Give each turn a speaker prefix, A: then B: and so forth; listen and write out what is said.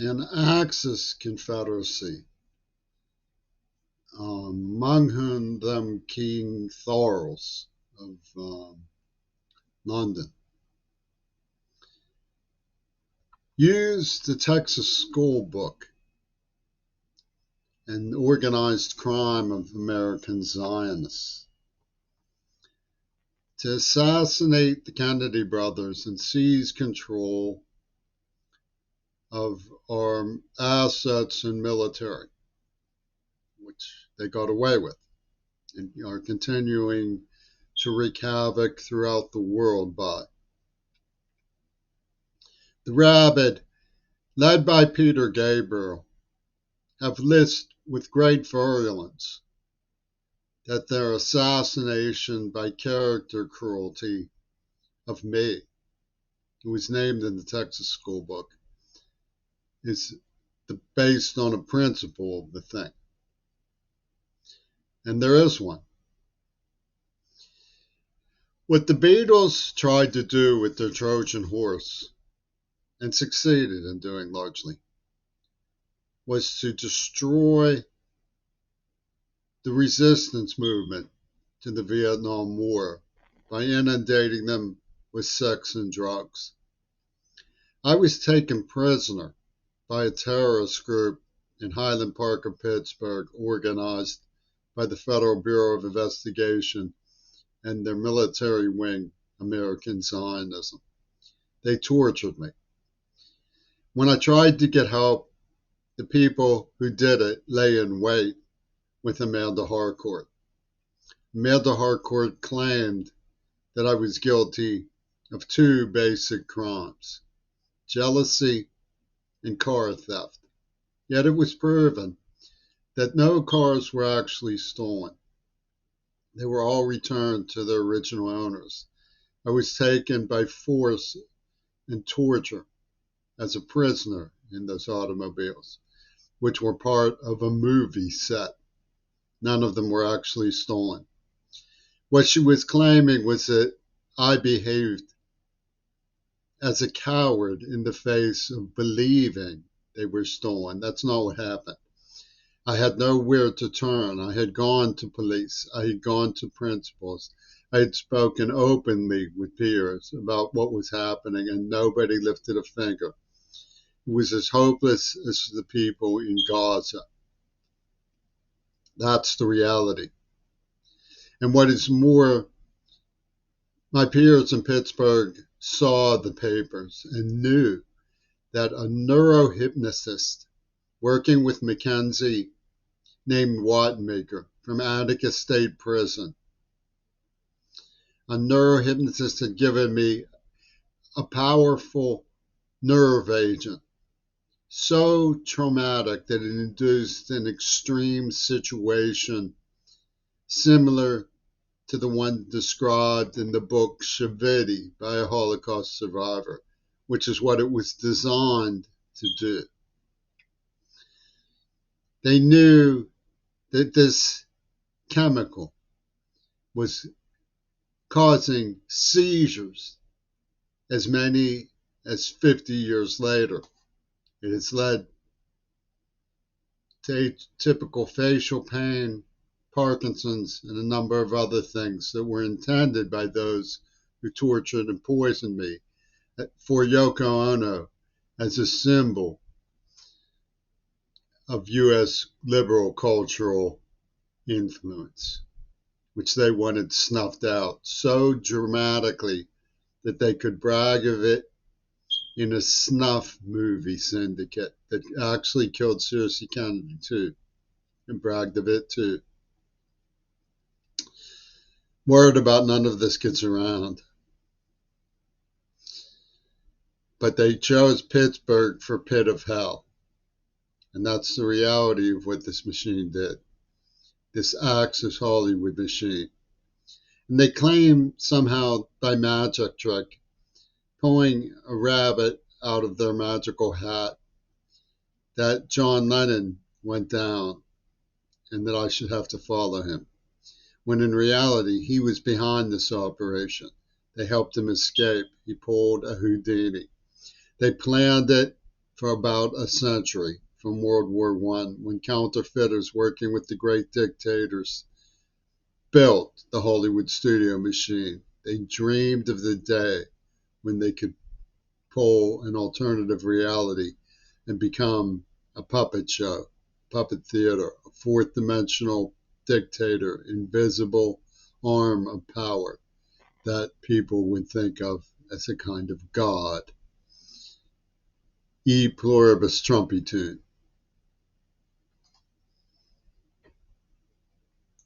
A: an Axis confederacy, among whom them King Thorles of London, used the Texas school book and organized crime of American Zionists to assassinate the Kennedy brothers and seize control of our assets and military, which they got away with and are continuing to wreak havoc throughout the world by. The rabid, led by Peter Gabriel, have listed with great virulence that their assassination by character cruelty of me, who was named in the Texas school book, is based on a principle of the thing. And there is one. What the Beatles tried to do with their Trojan horse, and succeeded in doing largely, was to destroy the resistance movement to the Vietnam War by inundating them with sex and drugs. I was taken prisoner by a terrorist group in Highland Park of Pittsburgh, organized by the Federal Bureau of Investigation and their military wing, American Zionism. They tortured me. When I tried to get help, the people who did it lay in wait with Amanda Harcourt. Amanda Harcourt claimed that I was guilty of two basic crimes: jealousy and car theft. Yet it was proven that no cars were actually stolen. They were all returned to their original owners. I was taken by force and torture as a prisoner in those automobiles, which were part of a movie set. None of them were actually stolen. What she was claiming was that I behaved as a coward in the face of believing they were stolen. That's not what happened. I had nowhere to turn. I had gone to police. I had gone to principals. I had spoken openly with peers about what was happening, and nobody lifted a finger. It was as hopeless as the people in Gaza. That's the reality. And what is more, my peers in Pittsburgh saw the papers and knew that a neurohypnotist working with Mackenzie named Wattenmaker from Attica State Prison, a neurohypnotist had given me a powerful nerve agent, so traumatic that it induced an extreme situation similar to the one described in the book Shaviti by a Holocaust survivor, which is what it was designed to do. They knew that this chemical was causing seizures as many as 50 years later. It has led to atypical facial pain, Parkinson's, and a number of other things that were intended by those who tortured and poisoned me for Yoko Ono as a symbol of U.S. liberal cultural influence, which they wanted snuffed out so dramatically that they could brag of it in a snuff movie syndicate that actually killed Cersei Kennedy too, and bragged of it too. Word about none of this gets around. But they chose Pittsburgh for pit of hell. And that's the reality of what this machine did. This Axis Hollywood machine. And they claim somehow by magic trick, pulling a rabbit out of their magical hat, that John Lennon went down and that I should have to follow him. When in reality, he was behind this operation. They helped him escape. He pulled a Houdini. They planned it for about a century, from World War One, when counterfeiters working with the great dictators built the Hollywood studio machine. They dreamed of the day when they could pull an alternative reality and become a puppet show, puppet theater, a fourth dimensional dictator, invisible arm of power that people would think of as a kind of god. E Pluribus Trumpytoon.